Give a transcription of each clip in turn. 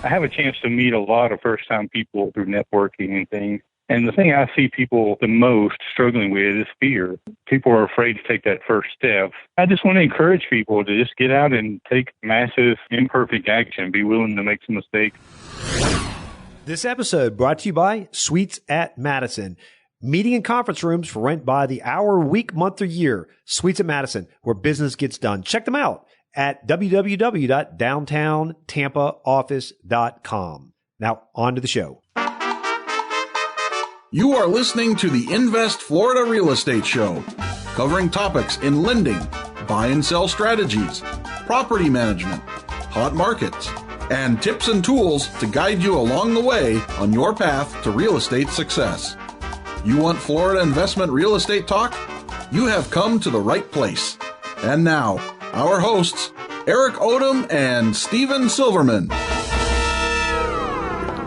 I have a chance to meet a lot of first-time people through networking and things. And the thing I see people the most struggling with is fear. People are afraid to take that first step. I just want to encourage people to just get out and take massive, imperfect action, be willing to make some mistakes. This episode brought to you by Suites at Madison. Meeting and conference rooms for rent by the hour, week, month, or year. Suites at Madison, where business gets done. Check them out at www.downtowntampaoffice.com. Now, on to the show. You are listening to the Invest Florida Real Estate Show, covering topics in lending, buy and sell strategies, property management, hot markets, and tips and tools to guide you along the way on your path to real estate success. You want Florida investment real estate talk? You have come to the right place. And now, our hosts, Eric Odom and Steven Silverman.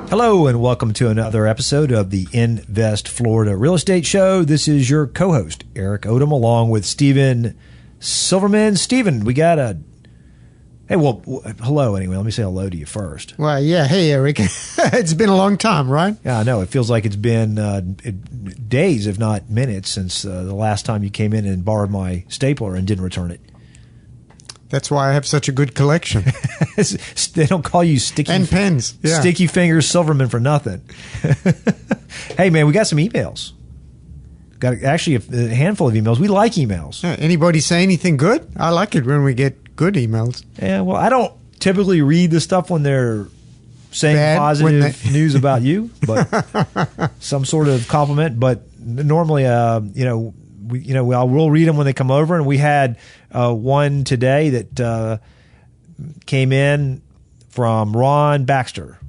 Hello and welcome to another episode of the Invest Florida Real Estate Show. This is your co-host, Eric Odom, along with Steven Silverman. Steven, we got a... Hey, well, hello anyway. Let me say hello to you first. Well, yeah. Hey, Eric. It's been a long time, right? Yeah, I know. It feels like it's been days, if not minutes, since the last time you came in and borrowed my stapler and didn't return it. That's why I have such a good collection. They don't call you sticky and pens. Yeah. Sticky Fingers Silverman for nothing. Hey, man, we got some emails. Got actually a handful of emails. We like emails. Yeah, anybody say anything good? I like it when we get good emails. Yeah, well, I don't typically read the stuff when they're saying bad, positive news about you, but some sort of compliment. But normally, we'll read them when they come over. And we had one today that came in from Ron Baxter,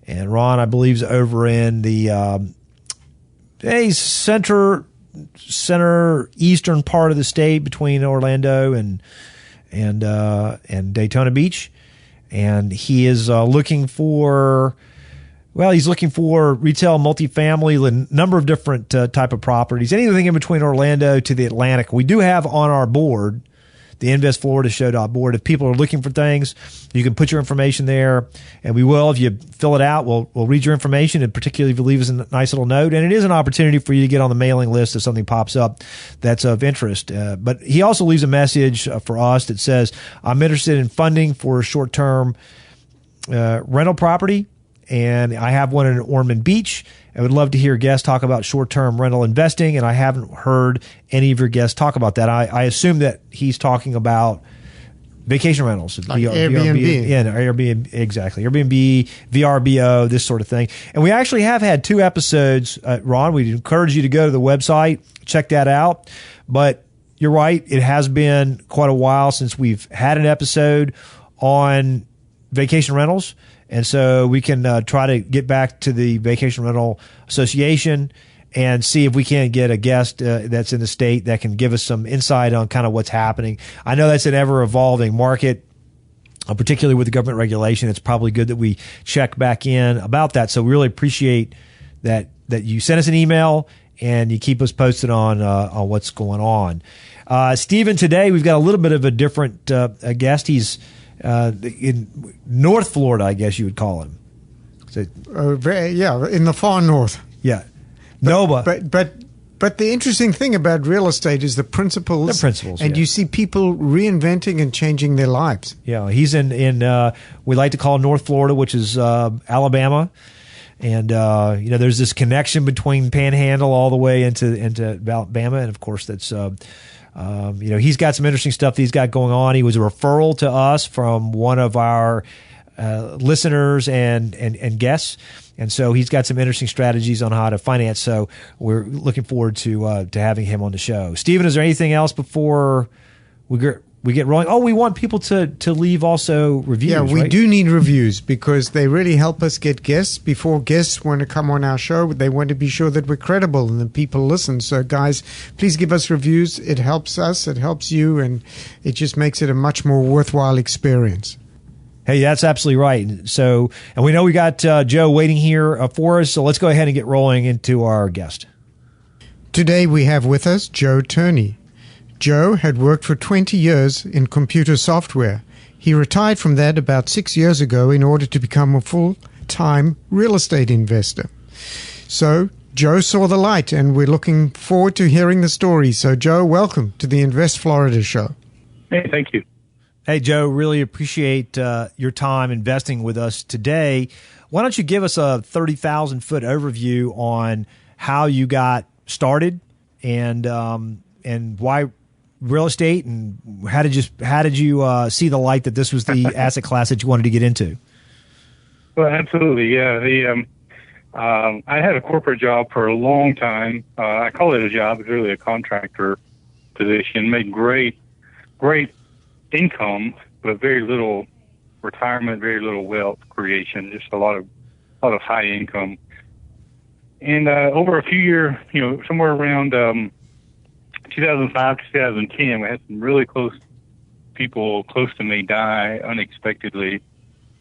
and Ron, I believe, is over in the center eastern part of the state between Orlando and Daytona Beach, and he is looking for retail, multifamily, a number of different type of properties, anything in between Orlando to the Atlantic. We do have on our board, the Invest Florida Show board. If people are looking for things, you can put your information there, and we will. If you fill it out, we'll read your information, and particularly if you leave us a nice little note. And it is an opportunity for you to get on the mailing list if something pops up that's of interest. But he also leaves a message for us that says, I'm interested in funding for a short-term rental property, and I have one in Ormond Beach. I would love to hear guests talk about short-term rental investing, and I haven't heard any of your guests talk about that. I assume that he's talking about vacation rentals, like Airbnb. Yeah, Airbnb, exactly. Airbnb, VRBO, this sort of thing. And we actually have had 2 episodes, Ron. We'd encourage you to go to the website, check that out. But you're right, it has been quite a while since we've had an episode on vacation rentals. And so we can try to get back to the Vacation Rental Association and see if we can get a guest that's in the state that can give us some insight on kind of what's happening. I know that's an ever-evolving market, particularly with the government regulation. It's probably good that we check back in about that. So we really appreciate that you send us an email and you keep us posted on what's going on. Steven, today we've got a little bit of a different guest. He's in North Florida, I guess you would call him. So, in the far north. Yeah, Nova. But the interesting thing about real estate is the principles. The principles, and you see people reinventing and changing their lives. Yeah, he's in we like to call North Florida, which is Alabama, and there's this connection between Panhandle all the way into Alabama, and of course that's. He's got some interesting stuff that he's got going on. He was a referral to us from one of our listeners and guests. And so he's got some interesting strategies on how to finance. So we're looking forward to having him on the show. Steven, is there anything else before we get rolling? Oh, we want people to leave also reviews. Yeah, we right? do need reviews because they really help us get guests. Before guests want to come on our show, they want to be sure that we're credible and that people listen. So, guys, please give us reviews. It helps us. It helps you. And it just makes it a much more worthwhile experience. Hey, that's absolutely right. So, and we know we got Joe waiting here for us. So let's go ahead and get rolling into our guest. Today we have with us Joe Turney. Joe had worked for 20 years in computer software. He retired from that about 6 years ago in order to become a full-time real estate investor. So Joe saw the light, and we're looking forward to hearing the story. So, Joe, welcome to the Invest Florida show. Hey, thank you. Hey, Joe, really appreciate your time investing with us today. Why don't you give us a 30,000-foot overview on how you got started and why real estate, and how did you see the light that this was the asset class that you wanted to get into? Well, absolutely, yeah. I had a corporate job for a long time. I call it a job; it's really a contractor position. Made great income, but very little retirement, very little wealth creation. Just a lot of high income. And over a few years, somewhere around 2005 to 2010, we had some really close people close to me die unexpectedly.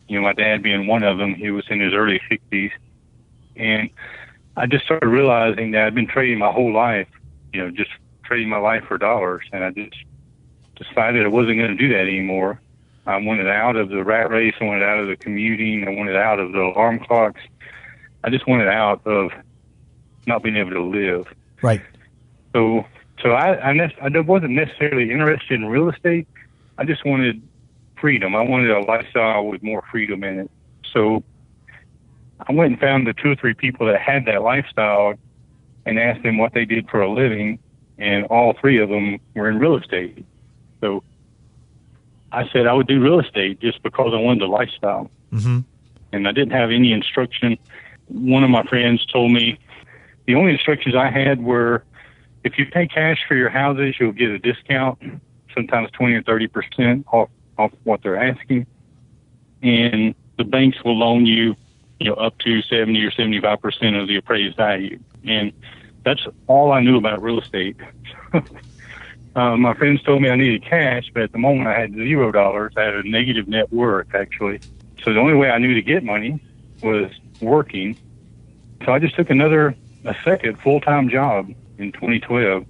My dad being one of them. He was in his early 60s. And I just started realizing that I'd been trading my whole life, just trading my life for dollars. And I just decided I wasn't going to do that anymore. I wanted out of the rat race. I wanted out of the commuting. I wanted out of the alarm clocks. I just wanted out of not being able to live. Right. So I wasn't necessarily interested in real estate. I just wanted freedom. I wanted a lifestyle with more freedom in it. So I went and found the 2 or 3 people that had that lifestyle and asked them what they did for a living, and all 3 of them were in real estate. So I said I would do real estate just because I wanted the lifestyle. Mm-hmm. And I didn't have any instruction. One of my friends told me the only instructions I had were, if you pay cash for your houses, you'll get a discount, sometimes 20 or 30% off what they're asking. And the banks will loan you, up to 70 or 75% of the appraised value. And that's all I knew about real estate. My friends told me I needed cash, but at the moment I had $0. I had a negative net worth, actually. So the only way I knew to get money was working. So I just took a second full-time job in 2012.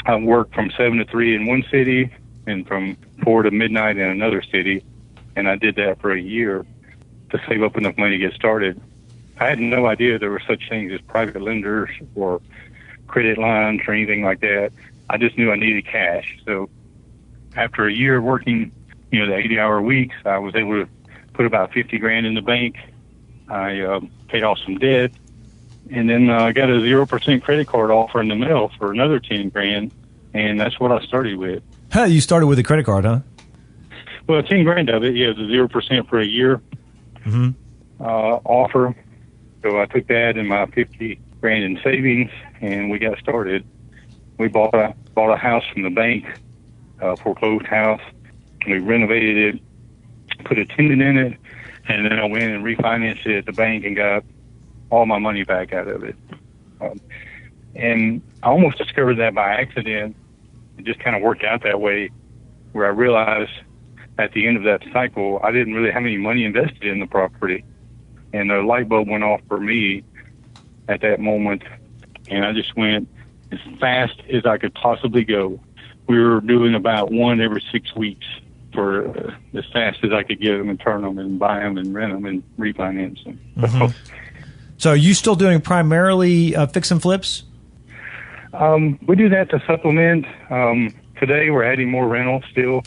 I worked from 7 to 3 in one city and from 4 to midnight in another city. And I did that for a year to save up enough money to get started. I had no idea there were such things as private lenders or credit lines or anything like that. I just knew I needed cash. So after a year working, the 80-hour weeks, I was able to put about $50,000 in the bank. I paid off some debt, and then I got a 0% credit card offer in the mail for another $10,000, and that's what I started with. You started with a credit card, huh? Well, $10,000 of it, the 0% for a year offer. So I took that and my $50,000 in savings, and we got started. We bought a house from the bank, foreclosed house. We renovated it, put a tenant in it, and then I went and refinanced it at the bank and got all my money back out of it. And I almost discovered that by accident. It just kind of worked out that way, where I realized at the end of that cycle, I didn't really have any money invested in the property. And the light bulb went off for me at that moment, and I just went as fast as I could possibly go. We were doing about one every 6 weeks for as fast as I could get them and turn them and buy them and rent them and refinance them. Mm-hmm. So are you still doing primarily fix and flips? We do that to supplement. Today we're adding more rentals still,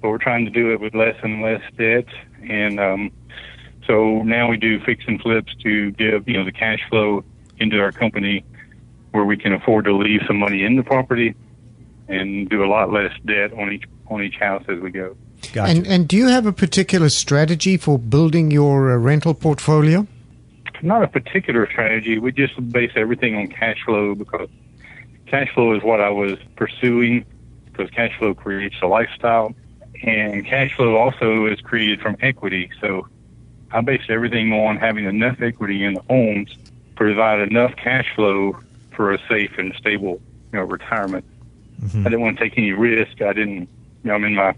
but we're trying to do it with less and less debt. And so now we do fix and flips to give the cash flow into our company, where we can afford to leave some money in the property and do a lot less debt on each house as we go. Gotcha. And do you have a particular strategy for building your rental portfolio? Not a particular strategy. We just base everything on cash flow, because cash flow is what I was pursuing, because cash flow creates a lifestyle, and cash flow also is created from equity. So I base everything on having enough equity in the homes to provide enough cash flow for a safe and stable, retirement. Mm-hmm. I didn't want to take any risk. I'm in my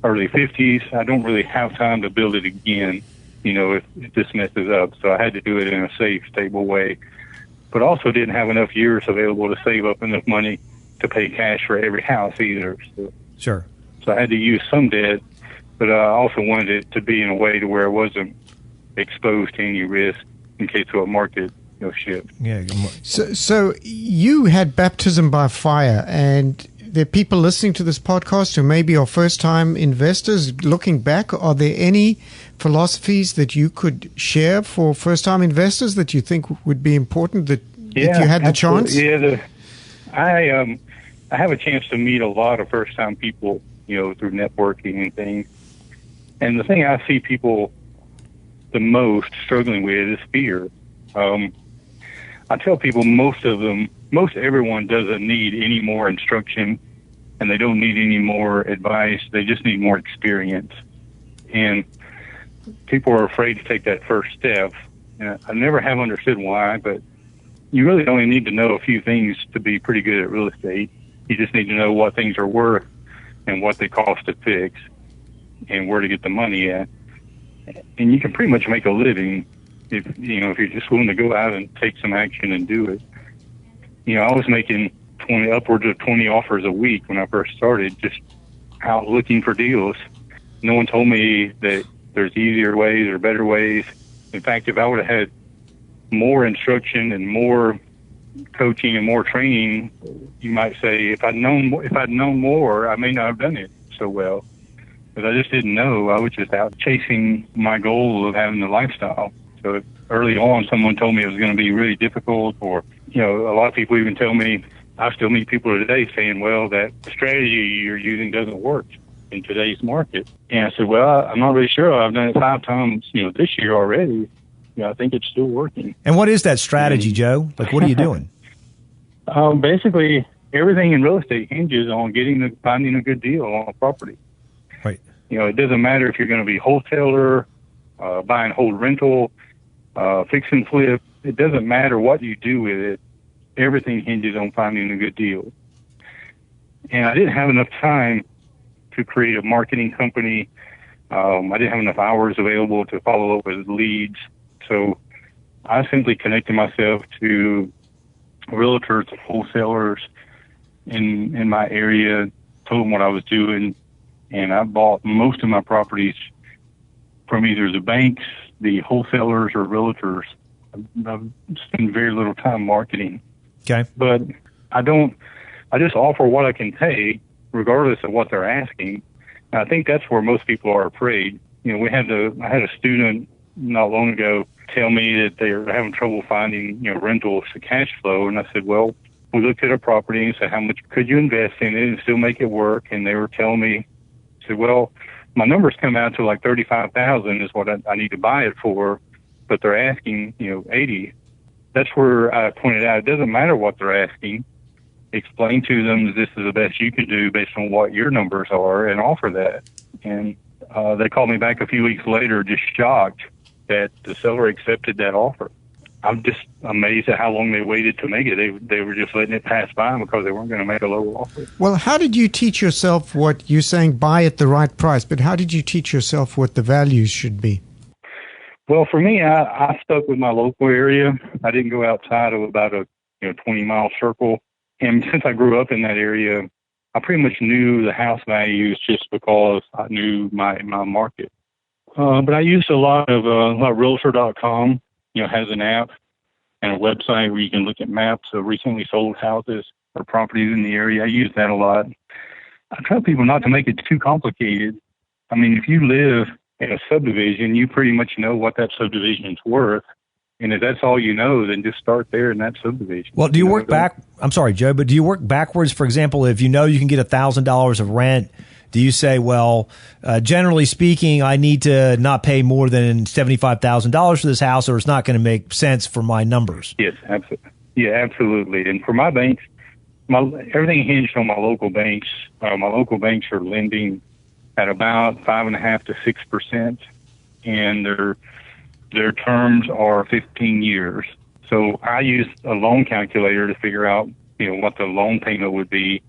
early 50s. I don't really have time to build it again, if this messes up. So I had to do it in a safe, stable way. But also didn't have enough years available to save up enough money to pay cash for every house either. Sure. So I had to use some debt but I also wanted it to be in a way to where it wasn't exposed to any risk in case of a market shift. Yeah. So you had baptism by fire, and there are people listening to this podcast who maybe are first-time investors. Looking back, are there any philosophies that you could share for first-time investors that you think would be important that if you had the chance? Yeah, I have a chance to meet a lot of first-time people, through networking and things. And the thing I see people the most struggling with is fear. I tell people most everyone doesn't need any more instruction, and they don't need any more advice. They just need more experience. And people are afraid to take that first step. And I never have understood why, but you really only need to know a few things to be pretty good at real estate. You just need to know what things are worth and what they cost to fix and where to get the money at. And you can pretty much make a living if you're just willing to go out and take some action and do it. I was making upwards of 20 offers a week when I first started, just out looking for deals. No one told me that there's easier ways or better ways. In fact, if I would have had more instruction and more coaching and more training, you might say if I'd known more, I may not have done it so well. But I just didn't know. I was just out chasing my goal of having the lifestyle. So if early on someone told me it was going to be really difficult, or a lot of people even tell me, I still meet people today saying, well, that strategy you're using doesn't work in today's market. And I said, well, I'm not really sure. I've done it 5 times, this year already. I think it's still working. And what is that strategy, Joe? Like, what are you doing? Basically, everything in real estate hinges on finding a good deal on a property. Right. It doesn't matter if you're going to be wholesaler, buy and hold rental, fix and flip. It doesn't matter what you do with it. Everything hinges on finding a good deal. And I didn't have enough time to create a marketing company. I didn't have enough hours available to follow up with leads. So I simply connected myself to realtors, wholesalers in my area, told them what I was doing, and I bought most of my properties from either the banks, the wholesalers, or realtors. I've spent very little time marketing. Okay. But I just offer what I can pay, regardless of what they're asking. And I think that's where most people are afraid. I had a student not long ago tell me that they're having trouble finding, rentals to cash flow. And I said, well, we looked at a property and said, how much could you invest in it and still make it work? And they were telling me, I said, well, my numbers come out to like $35,000 is what I need to buy it for, but they're asking, $80,000. That's where I pointed out, it doesn't matter what they're asking. Explain to them this is the best you can do based on what your numbers are and offer that. And they called me back a few weeks later, just shocked that the seller accepted that offer. I'm just amazed at how long they waited to make it. They were just letting it pass by because they weren't going to make a lower offer. Well, how did you teach yourself what you're saying, buy at the right price, but how did you teach yourself what the values should be? Well, for me, I stuck with my local area. I didn't go outside of about a 20-mile circle. And since I grew up in that area, I pretty much knew the house values just because I knew my market. But I used a lot of Realtor.com. Has an app and a website where you can look at maps of recently sold houses or properties in the area. I use that a lot. I tell people not to make it too complicated. I mean, if you live in a subdivision, you pretty much know what that subdivision's worth. And if that's all you know, then just start there in that subdivision. Well, do you work back? I'm sorry, Joe, but do you work backwards? For example, if you know you can get $1,000 of rent, do you say, well, generally speaking, I need to not pay more than $75,000 for this house, or it's not going to make sense for my numbers? Yes, absolutely. Yeah, absolutely. And for my banks, everything hinged on my local banks. My local banks are lending at about 5.5% to 6%, and their terms are 15 years. So I use a loan calculator to figure out, what the loan payment would be.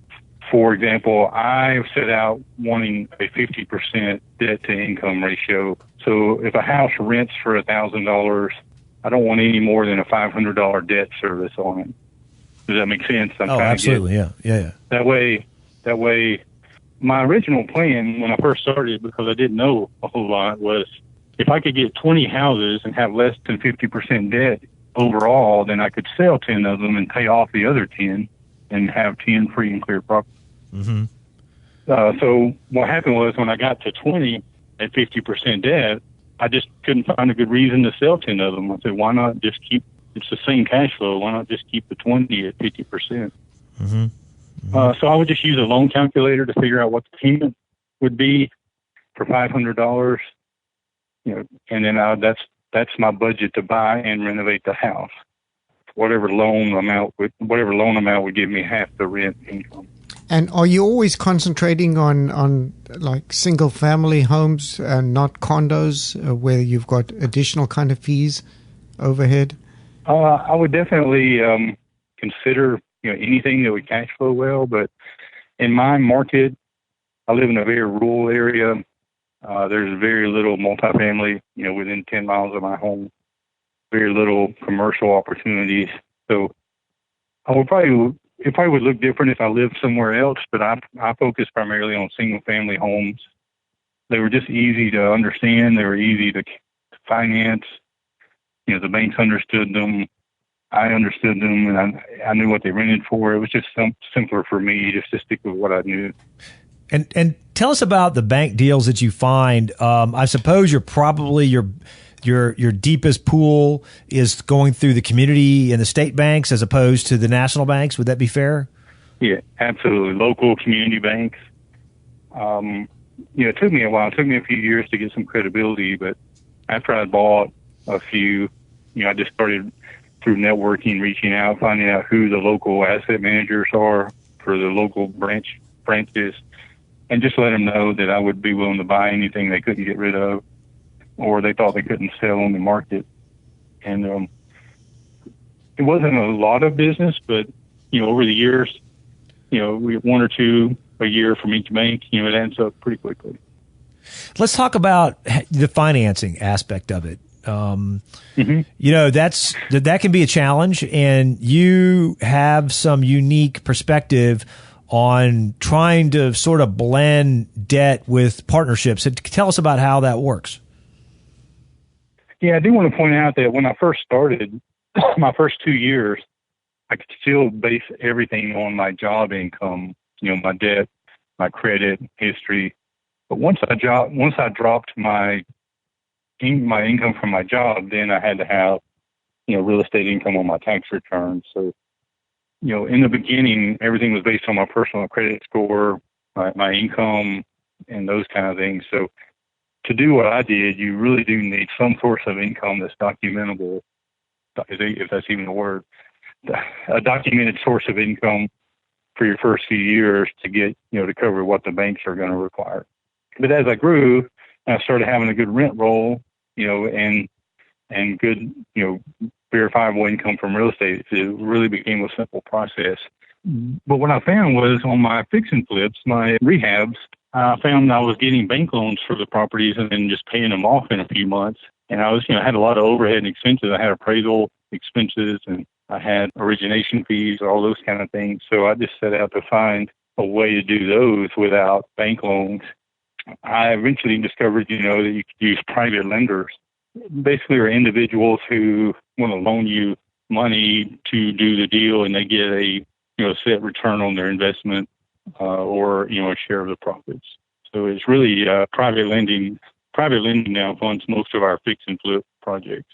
For example, I set out wanting a 50% debt to income ratio. So if a house rents for $1,000, I don't want any more than a $500 debt service on it. Does that make sense? Absolutely. Yeah. That way, my original plan when I first started, because I didn't know a whole lot, was if I could get 20 houses and have less than 50% debt overall, then I could sell 10 of them and pay off the other 10 and have 10 free and clear properties. Mm-hmm. So what happened was when I got to 20 at 50% debt, I just couldn't find a good reason to sell 10 of them. I said, why not just keep, it's the same cash flow, why not just keep the 20 at 50%? Mm-hmm. Mm-hmm. So I would just use a loan calculator to figure out what the payment would be for $500, and then that's my budget to buy and renovate the house. Whatever loan amount would give me half the rent income. And are you always concentrating on like single family homes and not condos where you've got additional kind of fees overhead? I would definitely consider anything that would cash flow well, but in my market, I live in a very rural area. There's very little multifamily, within 10 miles of my home. Very little commercial opportunities. So I would it probably would look different if I lived somewhere else, but I focus primarily on single family homes. They were just easy to understand. They were easy to finance. The banks understood them. I understood them, and I knew what they rented for. It was just simpler for me just to stick with what I knew. And tell us about the bank deals that you find. I suppose you're probably your deepest pool is going through the community and the state banks as opposed to the national banks. Would that be fair? Yeah, absolutely. Local community banks. It took me a while. It took me a few years to get some credibility, but after I bought a few, I just started through networking, reaching out, finding out who the local asset managers are for the local branches, and just let them know that I would be willing to buy anything they couldn't get rid of or they thought they couldn't sell on the market. And it wasn't a lot of business, but, over the years, we have one or two a year from each bank, it adds up pretty quickly. Let's talk about the financing aspect of it. Mm-hmm. That can be a challenge, and you have some unique perspective on trying to sort of blend debt with partnerships. So tell us about how that works. Yeah, I do want to point out that when I first started, my first 2 years, I could still base everything on my job income, my debt, my credit history. But once I dropped my income from my job, then I had to have, real estate income on my tax return. So, in the beginning, everything was based on my personal credit score, my income, and those kind of things. So to do what I did, you really do need some source of income that's documentable, if that's even a word, a documented source of income for your first few years to get, to cover what the banks are going to require. But as I grew, I started having a good rent roll, and good, verifiable income from real estate. It really became a simple process. But what I found was on my fix and flips, my rehabs, I found I was getting bank loans for the properties and then just paying them off in a few months. And I was, had a lot of overhead and expenses. I had appraisal expenses and I had origination fees, all those kind of things. So I just set out to find a way to do those without bank loans. I eventually discovered, that you could use private lenders. Basically are individuals who want to loan you money to do the deal, and they get a set return on their investment or a share of the profits. So it's really private lending. Private lending now funds most of our fix and flip projects.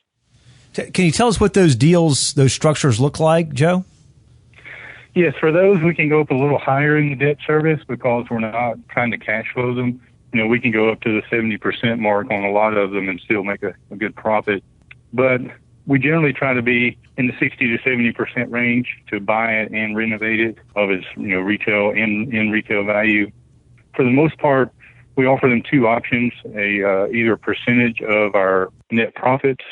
Can you tell us what those deals, those structures look like, Joe? Yes, for those we can go up a little higher in the debt service because we're not trying to cash flow them. We can go up to the 70% mark on a lot of them and still make a good profit. But we generally try to be in the 60 to 70% range to buy it and renovate it of its, retail in retail value. For the most part, we offer them two options, either a percentage of our net profits,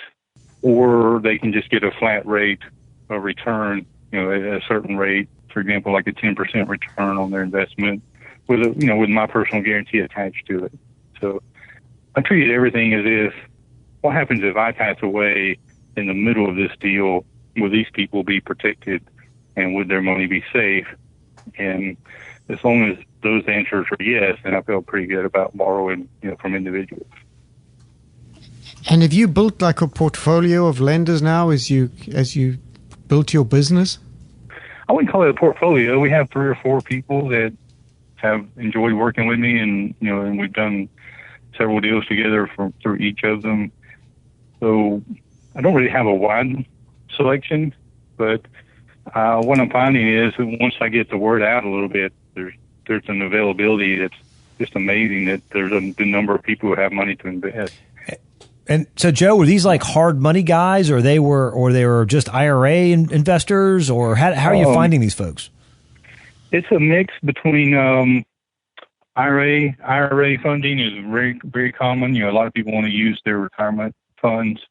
or they can just get a flat rate of return, at a certain rate, for example, like a 10% return on their investment, with my personal guarantee attached to it. So I treated everything as if, what happens if I pass away in the middle of this deal? Will these people be protected, and would their money be safe? And as long as those answers are yes, and I feel pretty good about borrowing, from individuals. And have you built like a portfolio of lenders now as you built your business? I wouldn't call it a portfolio. We have 3 or 4 people that have enjoyed working with me, and and we've done several deals together through each of them. So I don't really have a wide selection, but what I'm finding is that once I get the word out a little bit, there's an availability that's just amazing. That there's the number of people who have money to invest. And so, Joe, were these like hard money guys, or they were just IRA investors, or how are you finding these folks? It's a mix between IRA funding is very, very common. A lot of people want to use their retirement funds,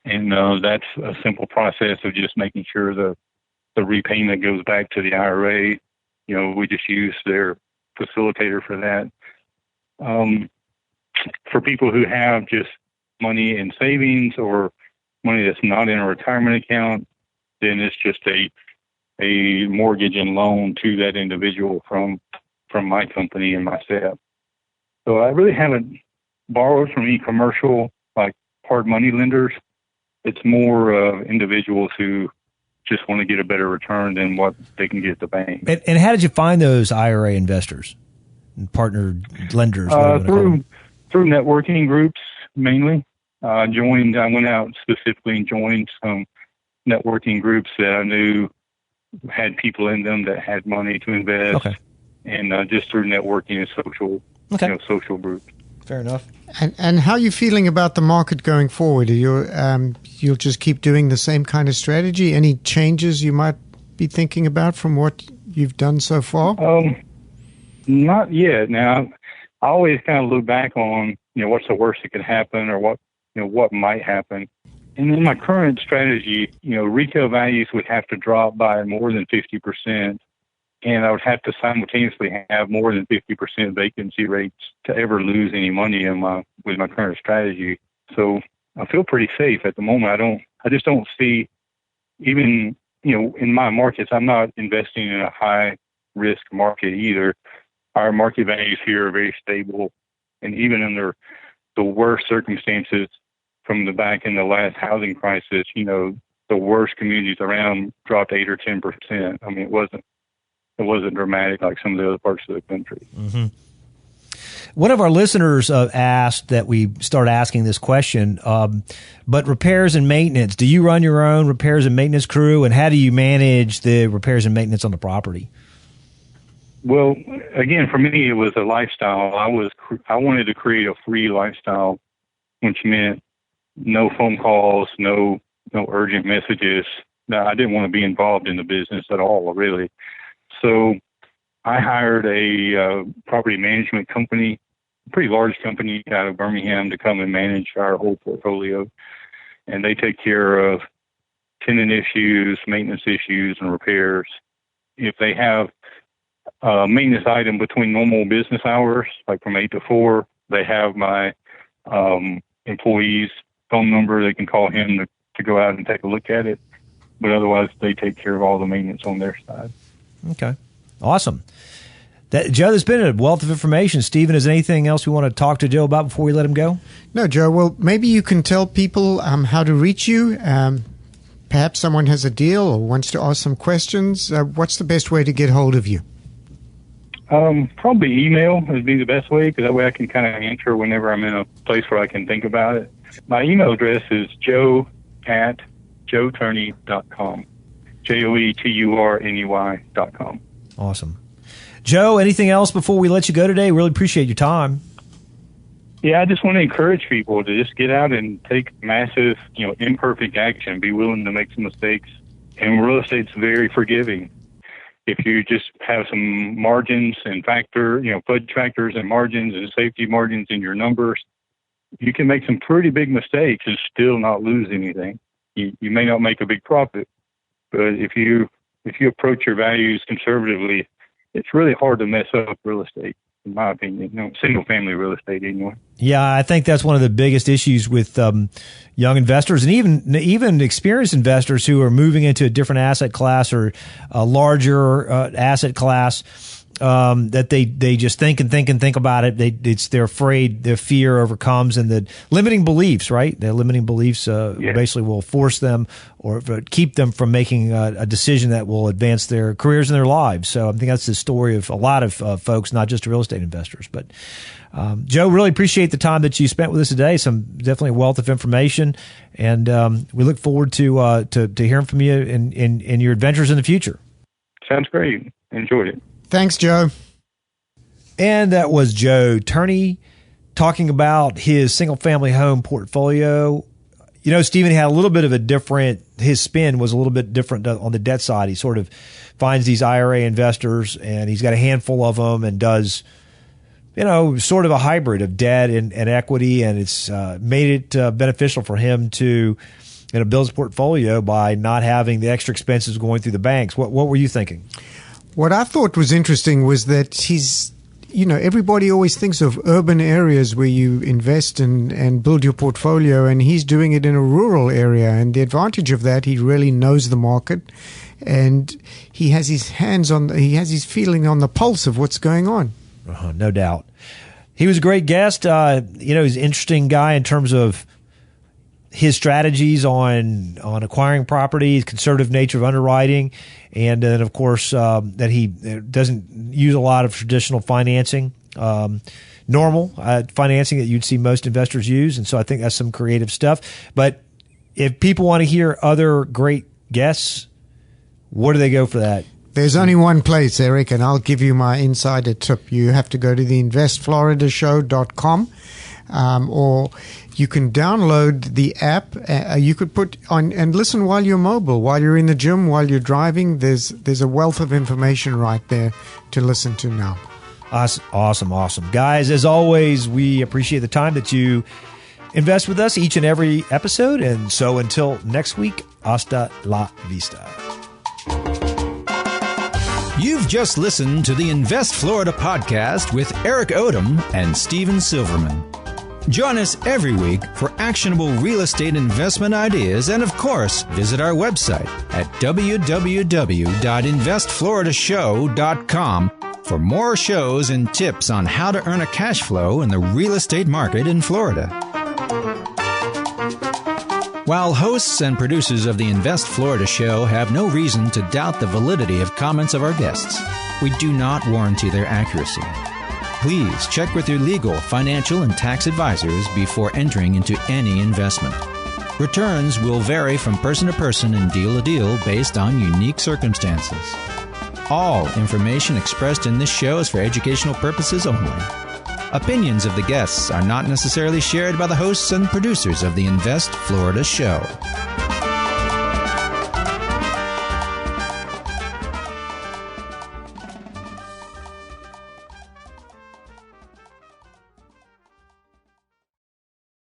and that's a simple process of just making sure the repayment goes back to the IRA. We just use their facilitator for that. For people who have just money in savings or money that's not in a retirement account, then it's just a mortgage and loan to that individual from my company and myself. So I really haven't borrowed from any commercial, like hard money lenders. It's more individuals who just want to get a better return than what they can get at the bank. And how did you find those IRA investors and partner lenders? Through networking groups mainly. I went out specifically and joined some networking groups that I knew had people in them that had money to invest. Okay. And just through networking and social groups. Fair enough. And how are you feeling about the market going forward? You'll just keep doing the same kind of strategy? Any changes you might be thinking about from what you've done so far? Not yet. Now, I always kind of look back on, what's the worst that could happen, or what might happen. And in my current strategy, retail values would have to drop by more than 50%, and I would have to simultaneously have more than 50% vacancy rates to ever lose any money with my current strategy. So I feel pretty safe at the moment. I just don't see, even, in my markets, I'm not investing in a high risk market either. Our market values here are very stable, and even under the worst circumstances from the back in the last housing crisis, the worst communities around dropped 8 or 10%. I mean, it wasn't dramatic like some of the other parts of the country. Mm-hmm. One of our listeners asked that we start asking this question, but repairs and maintenance, do you run your own repairs and maintenance crew, and how do you manage the repairs and maintenance on the property? Well, again, for me, it was a lifestyle. I wanted to create a free lifestyle, which meant no phone calls, no urgent messages. No, I didn't want to be involved in the business at all, really. So I hired a property management company, a pretty large company out of Birmingham, to come and manage our whole portfolio. And they take care of tenant issues, maintenance issues, and repairs. If they have a maintenance item between normal business hours, like from 8 to 4, they have my employee's phone number. They can call him to go out and take a look at it. But otherwise, they take care of all the maintenance on their side. Okay. Awesome. Joe, there's been a wealth of information. Stephen, is there anything else we want to talk to Joe about before we let him go? No, Joe. Well, maybe you can tell people how to reach you. Perhaps someone has a deal or wants to ask some questions. What's the best way to get hold of you? Probably email would be the best way, because that way I can kind of answer whenever I'm in a place where I can think about it. My email address is joe@joeturney.com. JOETURNEY.com. Awesome. Joe, anything else before we let you go today? Really appreciate your time. Yeah, I just want to encourage people to just get out and take massive, imperfect action. Be willing to make some mistakes. And real estate's very forgiving. If you just have some margins and fudge factors and margins and safety margins in your numbers, you can make some pretty big mistakes and still not lose anything. You may not make a big profit, but if you approach your values conservatively, it's really hard to mess up real estate, in my opinion. Single family real estate anyway. Yeah, I think that's one of the biggest issues with young investors, and even experienced investors who are moving into a different asset class or a larger asset class. that they just think about it. They're afraid, their fear overcomes, and the limiting beliefs, right? The limiting beliefs basically will force them or keep them from making a decision that will advance their careers and their lives. So I think that's the story of a lot of folks, not just real estate investors. But Joe, really appreciate the time that you spent with us today. Some definitely a wealth of information, and we look forward to hearing from you in your adventures in the future. Sounds great. Enjoyed it. Thanks, Joe. And that was Joe Turney talking about his single-family home portfolio. You know, Stephen had a little bit of his spin was a little bit different on the debt side. He sort of finds these IRA investors, and he's got a handful of them and does, sort of a hybrid of debt and equity, and it's made it beneficial for him to build his portfolio by not having the extra expenses going through the banks. What were you thinking? What I thought was interesting was that everybody always thinks of urban areas where you invest and build your portfolio, and he's doing it in a rural area. And the advantage of that, he really knows the market, and he has his feeling on the pulse of what's going on. No doubt. He was a great guest. He's an interesting guy in terms of his strategies on acquiring properties, conservative nature of underwriting, and then, of course, that he doesn't use a lot of traditional financing, normal financing that you'd see most investors use. And so I think that's some creative stuff. But if people want to hear other great guests, where do they go for that? There's only one place, Eric, and I'll give you my insider tip. You have to go to the investfloridashow.com, or you can download the app. You could put on and listen while you're mobile, while you're in the gym, while you're driving. There's a wealth of information right there to listen to now. Awesome. Guys, as always, we appreciate the time that you invest with us each and every episode. And so until next week, hasta la vista. You've just listened to the Invest Florida podcast with Eric Odom and Steven Silverman. Join us every week for actionable real estate investment ideas, and of course, visit our website at www.investfloridashow.com for more shows and tips on how to earn a cash flow in the real estate market in Florida. While hosts and producers of the Invest Florida show have no reason to doubt the validity of comments of our guests, we do not warranty their accuracy. Please check with your legal, financial, and tax advisors before entering into any investment. Returns will vary from person to person and deal to deal based on unique circumstances. All information expressed in this show is for educational purposes only. Opinions of the guests are not necessarily shared by the hosts and producers of the Invest Florida show.